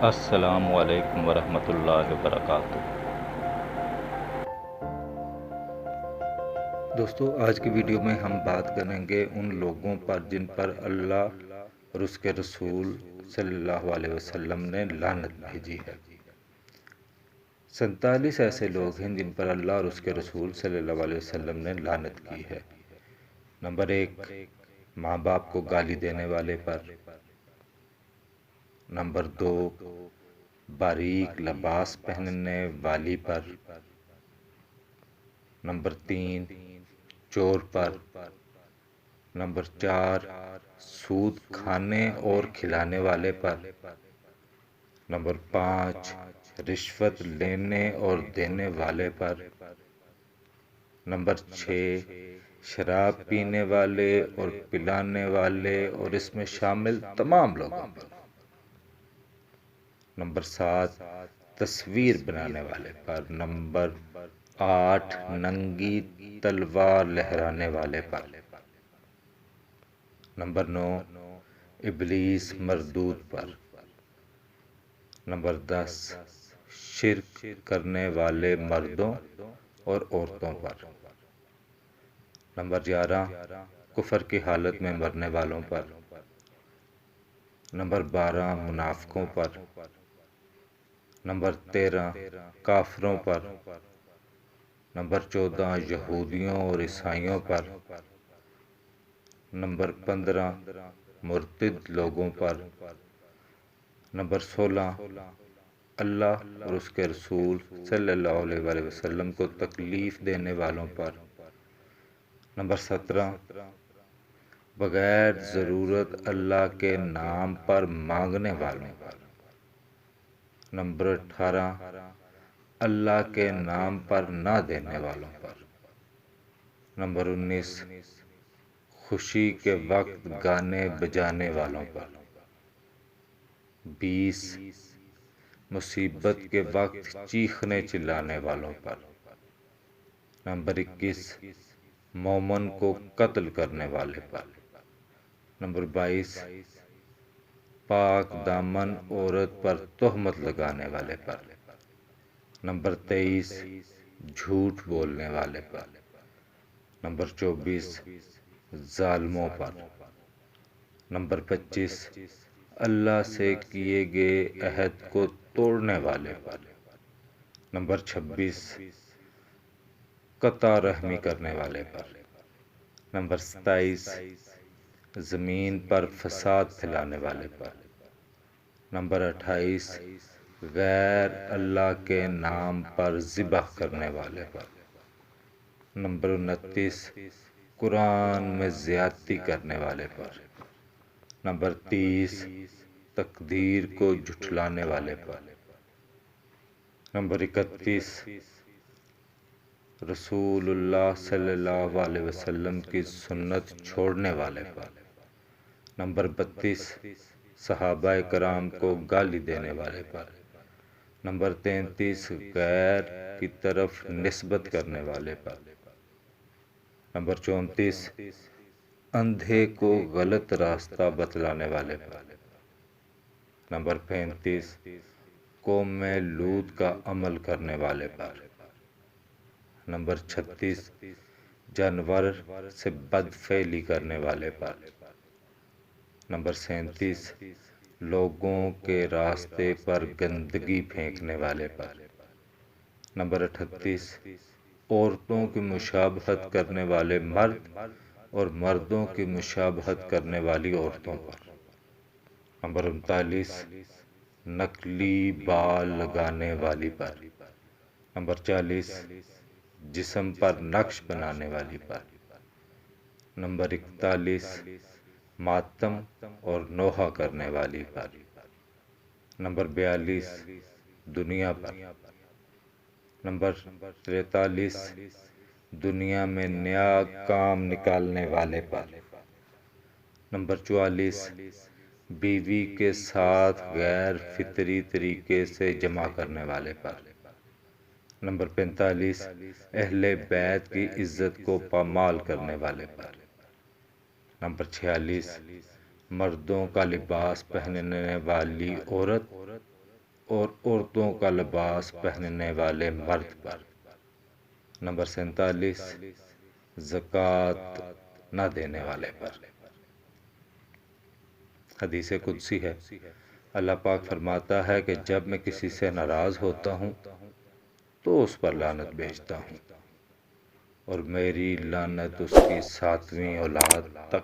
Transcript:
السلام علیکم ورحمۃ اللہ وبرکاتہ۔ دوستو، آج کی ویڈیو میں ہم بات کریں گے ان لوگوں پر جن پر اللہ اور اس کے رسول صلی اللہ علیہ وسلم نے لعنت بھیجی ہے۔ 47 ایسے لوگ ہیں جن پر اللہ اور اس کے رسول صلی اللہ علیہ وسلم نے لعنت کی ہے۔ نمبر 1، ماں باپ کو گالی دینے والے پر۔ نمبر 2، باریک لباس پہننے والی پر۔ نمبر 3، چور پر۔ نمبر 4، سود کھانے اور کھلانے والے پر۔ نمبر 5، رشوت لینے اور دینے والے پر۔ نمبر 6، شراب پینے والے اور پلانے والے اور اس میں شامل تمام لوگوں پر۔ نمبر 7، تصویر بنانے والے پر۔ نمبر 8، ننگی تلوار لہرانے والے پر۔ نمبر 9، ابلیس مردود پر۔ نمبر 10، شرک کرنے والے مردوں اور عورتوں پر۔ نمبر 11، کفر کی حالت میں مرنے والوں پر۔ نمبر 12، منافقوں پر۔ نمبر 13، کافروں پر۔ نمبر 14، یہودیوں اور عیسائیوں پر۔ نمبر 15، مرتد لوگوں پر۔ نمبر 16، اللہ اور اس کے رسول صلی اللہ علیہ وسلم کو تکلیف دینے والوں پر۔ نمبر 17، بغیر ضرورت اللہ کے نام پر مانگنے والوں پر۔ نمبر 18، اللہ کے نام پر نہ دینے والوں پر۔ نمبر 19، خوشی کے وقت گانے بجانے والوں پر۔ 20، مصیبت کے وقت چیخنے چلانے والوں پر۔ نمبر 21، مومن کو قتل کرنے والے پر۔ نمبر 22، پاک دامن عورت پر تہمت لگانے والے پر۔ نمبر 23، جھوٹ بولنے والے پر۔ نمبر 24، ظالموں پر۔ نمبر 25، اللہ سے کیے گئے عہد کو توڑنے والے پر۔ نمبر 26، قطع رحمی کرنے والے پر۔ نمبر 27، زمین پر فساد پھیلانے والے پر۔ نمبر 28، غیر اللہ کے نام پر ذبح کرنے والے پر۔ نمبر 29، قرآن میں زیادتی کرنے والے پر۔ نمبر 30، تقدیر کو جھٹلانے والے پر۔ نمبر 31، رسول اللہ صلی اللہ علیہ وسلم کی سنت چھوڑنے والے پر۔ نمبر 32، صحابہ کرام کو گالی دینے والے پر۔ نمبر 33، غیر کی طرف نسبت کرنے والے پر۔ نمبر 34، اندھے کو غلط راستہ بتلانے والے پر۔ نمبر 35، قوم لوط کا عمل کرنے والے پر۔ نمبر 36، جانور سے بدفعلی کرنے والے پر۔ نمبر 37، لوگوں کے راستے پر گندگی پھینکنے والے پر۔ نمبر 38، عورتوں کی مشابہت کرنے والے مرد اور مردوں کی مشابہت کرنے والی عورتوں پر۔ نمبر 39، نقلی بال لگانے والی پر۔ نمبر 40، جسم پر نقش بنانے والی پر۔ نمبر 41، ماتم اور نوحہ کرنے والی پر۔ نمبر 42، دنیا پر۔ نمبر 43، دنیا میں نیا کام نکالنے والے پر۔ نمبر 44، بیوی کے ساتھ غیر فطری طریقے سے جمع کرنے والے پر۔ نمبر 45، اہل بیت کی عزت کو پامال کرنے والے پر۔ نمبر 46، مردوں کا لباس پہننے والی عورت اور عورتوں کا لباس پہننے والے مرد پر۔ نمبر 47 زکوٰۃ نہ دینے والے پر۔ حدیث قدسی ہے، اللہ پاک فرماتا ہے کہ جب میں کسی سے ناراض ہوتا ہوں تو اس پر لعنت بھیجتا ہوں اور میری لعنت اس کی 7ویں اولاد تک